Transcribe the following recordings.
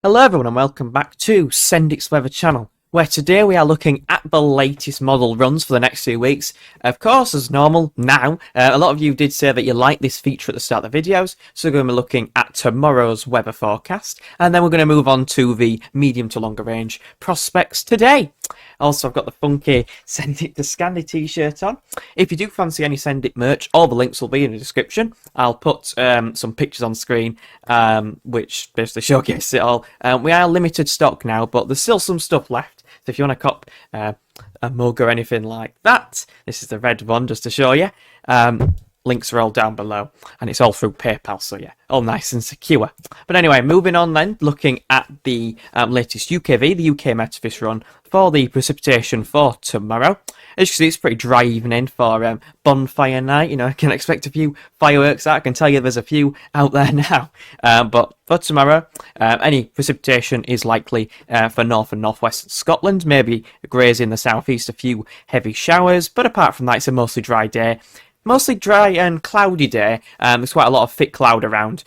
Hello everyone and welcome back to Sendik's Weather channel, where today we are looking at the latest model runs for the next 2 weeks. Of course, as normal, now, a lot of you did say that you liked this feature at the start of the videos, so we're going to be looking at tomorrow's weather forecast, and then we're going to move on to the medium to longer range prospects today. Also, I've got the funky Sendik to Scandi t-shirt on. If you do fancy any Sendik merch, all the links will be in the description. I'll put some pictures on screen, which basically showcase it all. We are limited stock now, but there's still some stuff left. So if you want to cop a mug or anything like that, this is the red one just to show you. Links are all down below, and it's all through PayPal, so yeah, all nice and secure. But anyway, moving on then, looking at the latest UKV, the UK Met Office run for the precipitation for tomorrow. As you can see, it's pretty dry evening for bonfire night. You know, I can expect a few fireworks out. I can tell you there's a few out there now. But for tomorrow, any precipitation is likely for north and northwest Scotland, maybe greys in the southeast, a few heavy showers. But apart from that, it's a mostly dry day. Mostly dry and cloudy day. There's quite a lot of thick cloud around,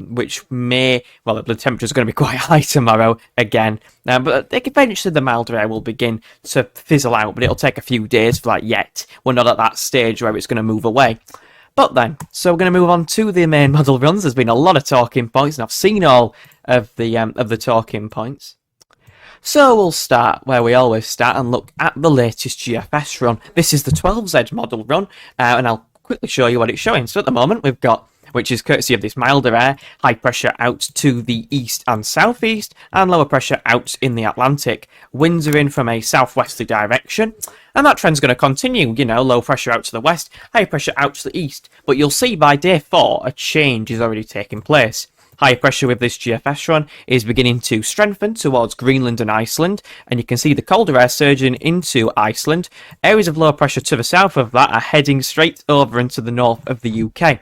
which may, well, the temperature's going to be quite high tomorrow again. But eventually the milder air will begin to fizzle out, but it'll take a few days for that yet. We're not at that stage where it's going to move away. But then, so we're going to move on to the main model runs. There's been a lot of talking points, and I've seen all of the talking points. So we'll start where we always start and look at the latest GFS run. This is the 12Z model run, and I'll quickly show you what it's showing. So at the moment we've got, which is courtesy of this milder air, high pressure out to the east and southeast, and lower pressure out in the Atlantic. Winds are in from a southwesterly direction, and that trend's going to continue. You know, low pressure out to the west, high pressure out to the east. But you'll see by day 4, a change is already taking place. High pressure with this GFS run is beginning to strengthen towards Greenland and Iceland, and you can see the colder air surging into Iceland. Areas of low pressure to the south of that are heading straight over into the north of the UK.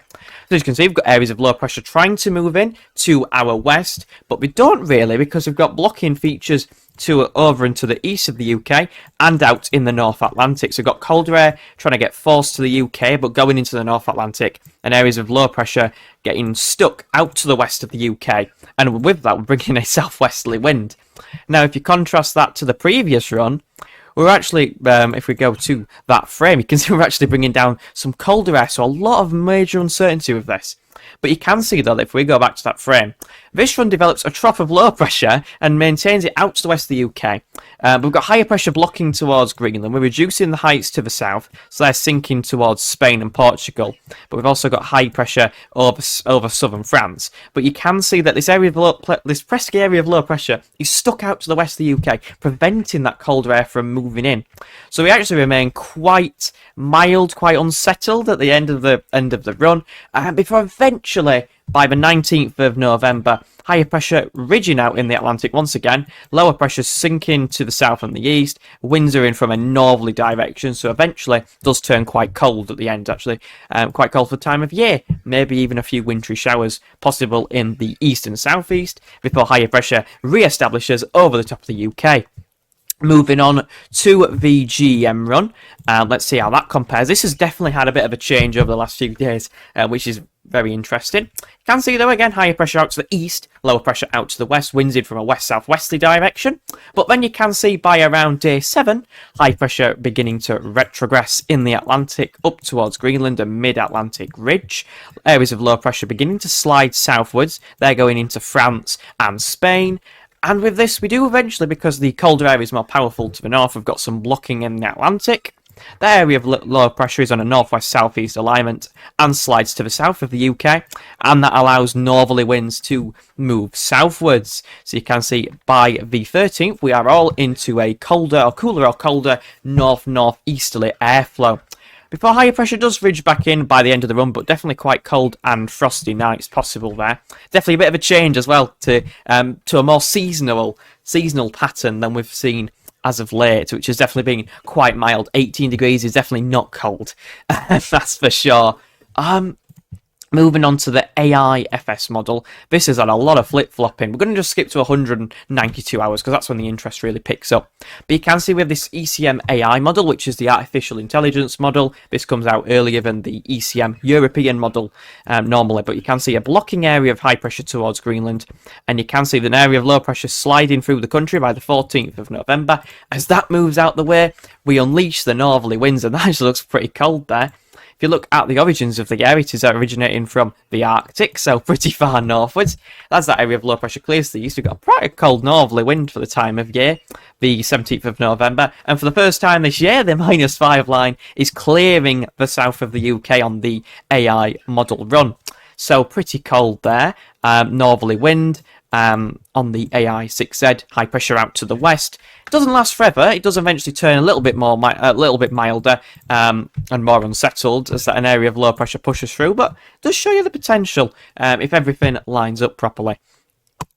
So as you can see, we've got areas of low pressure trying to move in to our west, but we don't really, because we've got blocking features to over into the east of the UK and out in the North Atlantic. So we've got colder air trying to get forced to the UK, but going into the North Atlantic, and areas of low pressure getting stuck out to the west of the UK. And with that, we're bringing a southwesterly wind. Now, if you contrast that to the previous run, we're actually, if we go to that frame, you can see we're actually bringing down some colder air, so a lot of major uncertainty with this. But you can see, though, that if we go back to that frame, this run develops a trough of low pressure and maintains it out to the west of the UK. We've got higher pressure blocking towards Greenland. We're reducing the heights to the south, so they're sinking towards Spain and Portugal. But we've also got high pressure over southern France. But you can see that this pesky area of low pressure is stuck out to the west of the UK, preventing that colder air from moving in. So we actually remain quite mild, quite unsettled at the end of the run, before eventually, by the 19th of November, higher pressure ridging out in the Atlantic once again, lower pressure sinking to the south and the east, winds are in from a northerly direction, so eventually it does turn quite cold at the end, actually, quite cold for the time of year, maybe even a few wintry showers possible in the east and southeast, before higher pressure re-establishes over the top of the UK. Moving on to the GEM run, let's see how that compares. This has definitely had a bit of a change over the last few days, which is very interesting. You can see, though, again, higher pressure out to the east, lower pressure out to the west, winds in from a west-southwesterly direction. But then you can see by around day 7, high pressure beginning to retrogress in the Atlantic up towards Greenland and mid-Atlantic ridge. Areas of low pressure beginning to slide southwards. They're going into France and Spain. And with this, we do eventually, because the colder air is more powerful to the north, we've got some blocking in the Atlantic. The area of low pressure is on a northwest-southeast alignment and slides to the south of the UK, and that allows northerly winds to move southwards. So you can see by the 13th, we are all into a cooler or colder north-northeasterly airflow. Before higher pressure does ridge back in by the end of the run, but definitely quite cold and frosty nights possible there. Definitely a bit of a change as well to a more seasonal pattern than we've seen as of late, which has definitely been quite mild. 18 degrees is definitely not cold, that's for sure. Moving on to the AIFS model, this has had a lot of flip-flopping. We're going to just skip to 192 hours because that's when the interest really picks up. But you can see with this ECM AI model, which is the artificial intelligence model, this comes out earlier than the ECM European model normally, but you can see a blocking area of high pressure towards Greenland, and you can see an area of low pressure sliding through the country by the 14th of November. As that moves out the way, we unleash the northerly winds, and that actually looks pretty cold there. If you look at the origins of the area, it is originating from the Arctic, so pretty far northwards. That's that area of low pressure clears the east. We've got quite a cold northerly wind for the time of year, the 17th of November. And for the first time this year, the -5 line is clearing the south of the UK on the AI model run. So pretty cold there. Northerly wind. On the AI 6Z, high pressure out to the west. It doesn't last forever. It does eventually turn a little bit milder and more unsettled as that an area of low pressure pushes through, but it does show you the potential if everything lines up properly.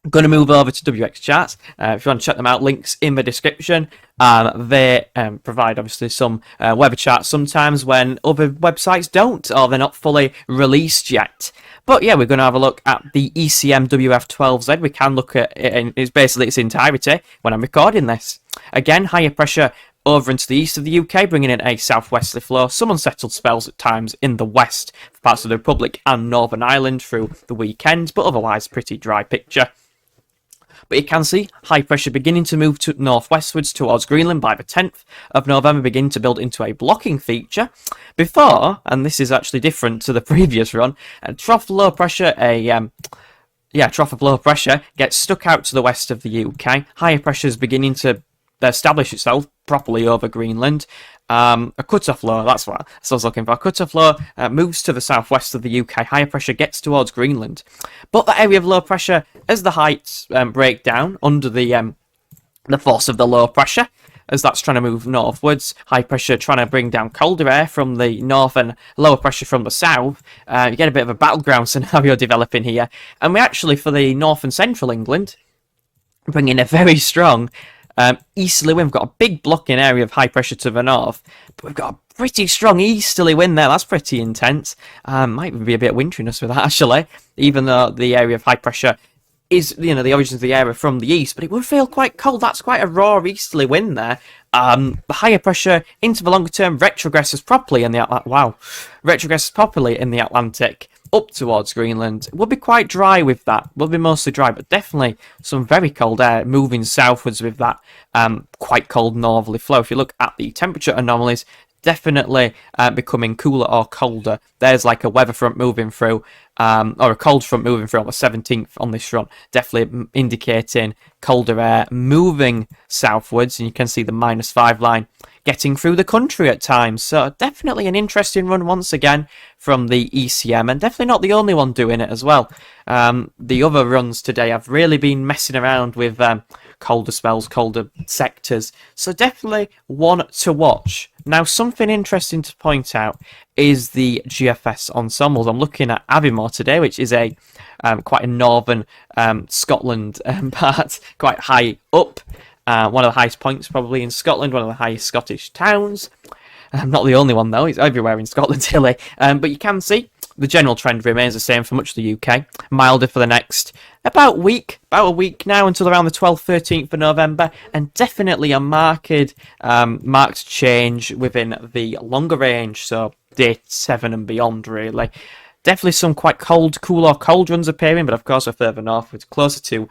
I'm going to move over to WX charts. If you want to check them out, links in the description. They provide obviously some weather charts sometimes when other websites don't, or they're not fully released yet. But yeah, we're going to have a look at the ECMWF 12Z. We can look at it in its entirety when I'm recording this. Again, higher pressure over into the east of the UK, bringing in a southwesterly flow. Some unsettled spells at times in the west for parts of the Republic and Northern Ireland through the weekend, but otherwise pretty dry picture. But you can see high pressure beginning to move to northwestwards towards Greenland by the 10th of November, beginning to build into a blocking feature. Before, and this is actually different to the previous run, a trough of low pressure gets stuck out to the west of the UK. Higher pressure is beginning to establish itself properly over Greenland. A cut-off low, that's what I was looking for. A cut-off low moves to the southwest of the UK. Higher pressure gets towards Greenland. But that area of low pressure, as the heights break down under the force of the low pressure, as that's trying to move northwards, high pressure trying to bring down colder air from the north and lower pressure from the south, you get a bit of a battleground scenario developing here. And we actually, for the north and central England, bring in a very strong easterly wind. We've got a big blocking area of high pressure to the north, but we've got a pretty strong easterly wind there. That's pretty intense. Might be a bit of winteriness with that actually, even though the area of high pressure is, the origins of the area from the east, but it would feel quite cold. That's quite a raw easterly wind there. The higher pressure into the longer term retrogresses properly in the Atlantic up towards Greenland. It will be quite dry with that. Will be mostly dry, but definitely some very cold air moving southwards with that quite cold northerly flow. If you look at the temperature anomalies, definitely becoming cooler or colder. There's like a weather front moving through, or a cold front moving through on the 17th on this front, definitely indicating colder air moving southwards, and you can see the -5 line getting through the country at times. So definitely an interesting run once again from the ECM, and definitely not the only one doing it as well. The other runs today have really been messing around with colder spells, colder sectors, so definitely one to watch. Now, something interesting to point out is the GFS ensembles. I'm looking at Aviemore today, which is a quite a northern Scotland part, quite high up. One of the highest points probably in Scotland, one of the highest Scottish towns. Not the only one though, it's everywhere in Scotland, hilly. But you can see the general trend remains the same for much of the UK. Milder for the next about a week now until around the 12th, 13th of November, and definitely a marked change within the longer range, so day 7 and beyond really. Definitely some quite cool or cold runs appearing, but of course we're further northwards, closer to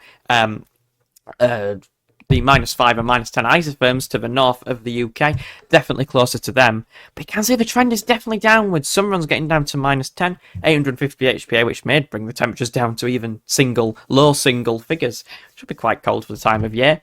the -5 and -10 isotherms to the north of the UK, definitely closer to them. But you can see the trend is definitely downwards. Some runs getting down to -10, 850 HPA, which may bring the temperatures down to even low single figures. Should be quite cold for the time of year.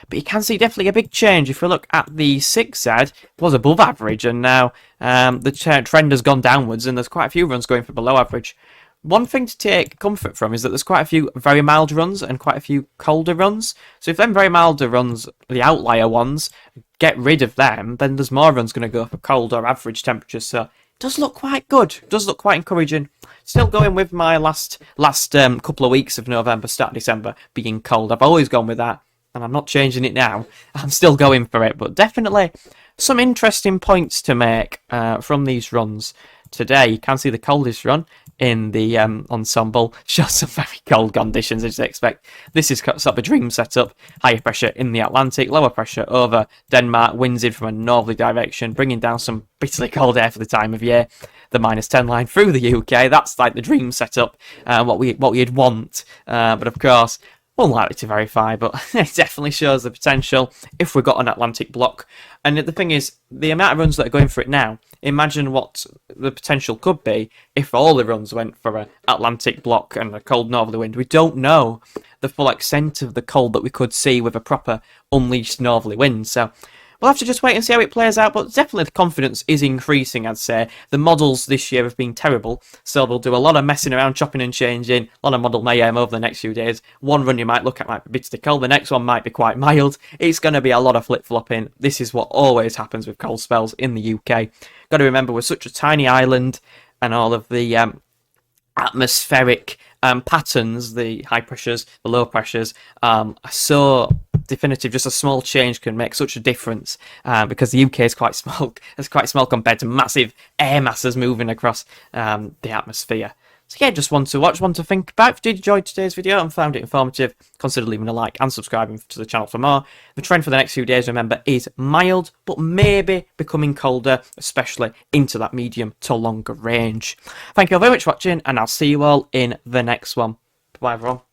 But you can see definitely a big change. If we look at the 6Z, it was above average, and now the trend has gone downwards, and there's quite a few runs going for below average. One thing to take comfort from is that there's quite a few very mild runs and quite a few colder runs. So if them very milder runs, the outlier ones, get rid of them, then there's more runs going to go for cold or average temperatures. So it does look quite good. It does look quite encouraging. Still going with my last couple of weeks of November, start of December being cold. I've always gone with that, and I'm not changing it now. I'm still going for it, but definitely some interesting points to make from these runs today. You can see the coldest run in the Ensemble shows some very cold conditions, as you'd expect. This is sort of a dream setup. Higher pressure in the Atlantic, lower pressure over Denmark, winds in from a northerly direction, bringing down some bitterly cold air for the time of year. The -10 line through the UK, that's like the dream setup, what we'd want. But of course, unlikely to verify, but it definitely shows the potential if we've got an Atlantic block. And the thing is, the amount of runs that are going for it now, imagine what the potential could be if all the runs went for an Atlantic block and a cold northerly wind. We don't know the full extent of the cold that we could see with a proper unleashed northerly wind. So we'll have to just wait and see how it plays out, but definitely the confidence is increasing, I'd say. The models this year have been terrible, so they'll do a lot of messing around, chopping and changing, a lot of model mayhem over the next few days. One run you might look at might be bitterly cold, the next one might be quite mild. It's going to be a lot of flip-flopping. This is what always happens with cold spells in the UK. Got to remember, we're such a tiny island, and all of the atmospheric patterns, the high pressures, the low pressures, are so definitive. Just a small change can make such a difference, because the UK is quite small. It's quite small compared to massive air masses moving across the atmosphere. So yeah, just one to watch, one to think about. If you did enjoy today's video and found it informative, consider leaving a like and subscribing to the channel for more. The trend for the next few days, remember, is mild, but maybe becoming colder, especially into that medium to longer range. Thank you all very much for watching, and I'll see you all in the next one. Bye everyone.